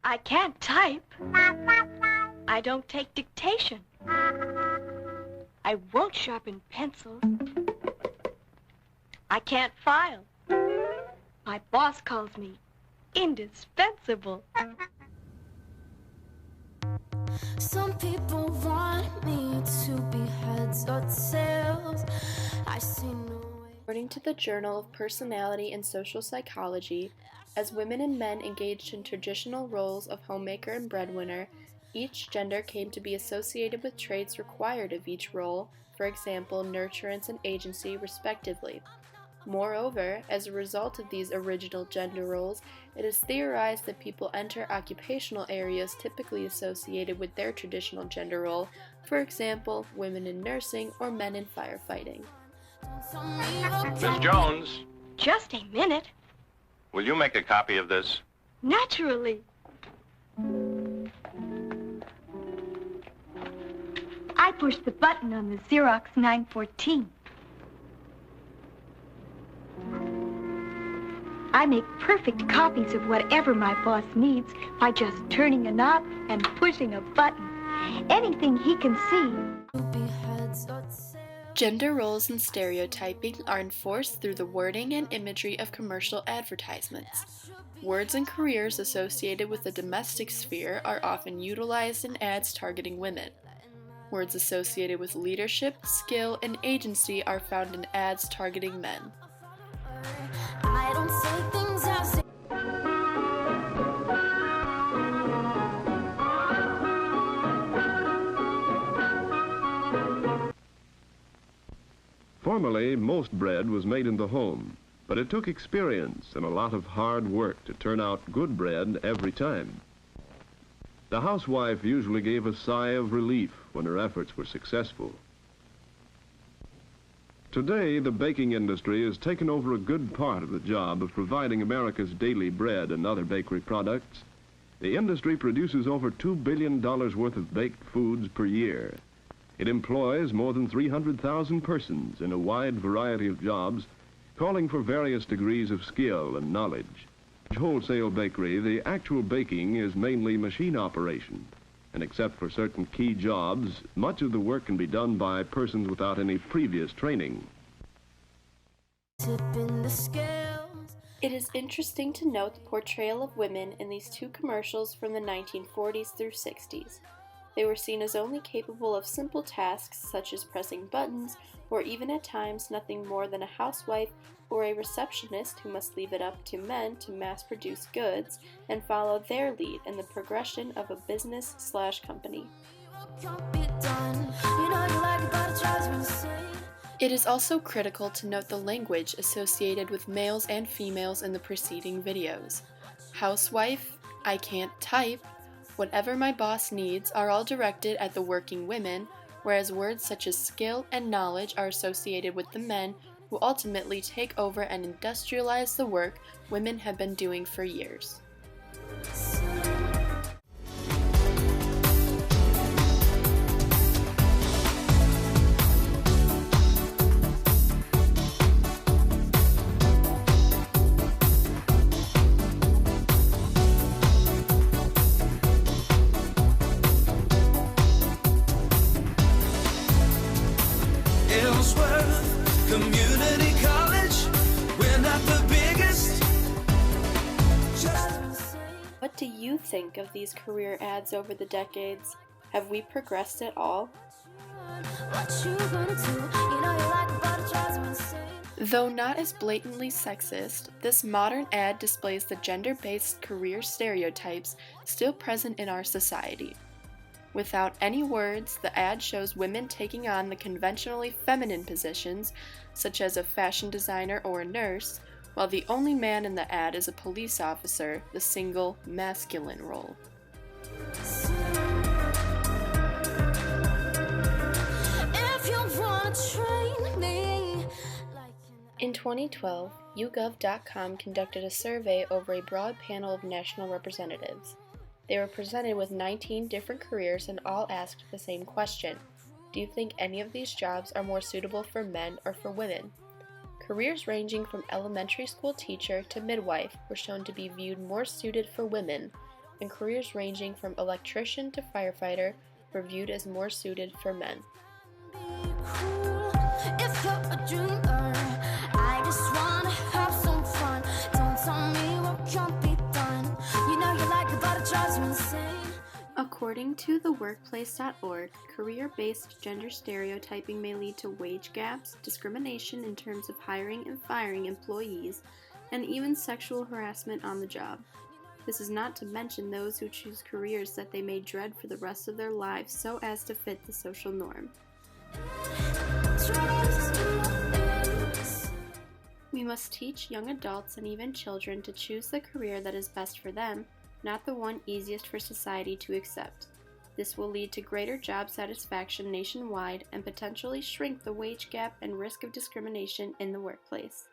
I can't type. I don't take dictation. I won't sharpen pencils. I can't file. My boss calls me indispensable. Some people want me to be heads or tails. I see no way. According to the Journal of Personality and Social Psychology, as women and men engaged in traditional roles of homemaker and breadwinner, each gender came to be associated with traits required of each role, for example, nurturance and agency, respectively. Moreover, as a result of these original gender roles, it is theorized that people enter occupational areas typically associated with their traditional gender role, for example, women in nursing or men in firefighting. Miss Jones, Just a minute. will you make a copy of this? Naturally. I pushed the button on the Xerox 914. I make perfect copies of whatever my boss needs by just turning a knob and pushing a button. Anything he can see. Gender roles and stereotyping are enforced through the wording and imagery of commercial advertisements. Words and careers associated with the domestic sphere are often utilized in ads targeting women. Words associated with leadership, skill, and agency are found in ads targeting men. I don't say things as Formerly, most bread was made in the home, but it took experience and a lot of hard work to turn out good bread every time. The housewife usually gave a sigh of relief when her efforts were successful. Today, the baking industry has taken over a good part of the job of providing America's daily bread and other bakery products. The industry produces over $2 billion worth of baked foods per year. It employs more than 300,000 persons in a wide variety of jobs, calling for various degrees of skill and knowledge. Wholesale bakery, the actual baking is mainly machine operation, and except for certain key jobs, much of the work can be done by persons without any previous training. tipping the scales. It is interesting to note the portrayal of women in these two commercials from the 1940s through 60s. They were seen as only capable of simple tasks such as pressing buttons, or even at times nothing more than a housewife or a receptionist who must leave it up to men to mass-produce goods and follow their lead in the progression of a business/company. Can't be done. You know you like it, but it drives me insane. It is also critical to note the language associated with males and females in the preceding videos. Housewife, I can't type, whatever my boss needs are all directed at the working women, whereas words such as skill and knowledge are associated with the men who ultimately take over and industrialize the work women have been doing for years. Community college, we're not the biggest. What do you think of these career ads over the decades? Have we progressed at all? What you gonna do? You know you like it, but it drives me insane. Though not as blatantly sexist, this modern ad displays the gender-based career stereotypes still present in our society. Without any words, the ad shows women taking on the conventionally feminine positions, such as a fashion designer or a nurse, while the only man in the ad is a police officer, the single, masculine role. If you wanna train me like In 2012, YouGov.com conducted a survey over a broad panel of national representatives. They were presented with 19 different careers and all asked the same question: do you think any of these jobs are more suitable for men or for women? Careers ranging from elementary school teacher to midwife were shown to be viewed more suited for women, and careers ranging from electrician to firefighter were viewed as more suited for men. If you're a dreamer, I just wanna have some fun. Don't tell me what can't be done. You know you like it, but it drives me insane. According to theworkplace.org, career-based gender stereotyping may lead to wage gaps, discrimination in terms of hiring and firing employees, and even sexual harassment on the job. This is not to mention those who choose careers that they may dread for the rest of their lives so as to fit the social norm. We must teach young adults and even children to choose the career that is best for them, not the one easiest for society to accept. This will lead to greater job satisfaction nationwide and potentially shrink the wage gap and risk of discrimination in the workplace.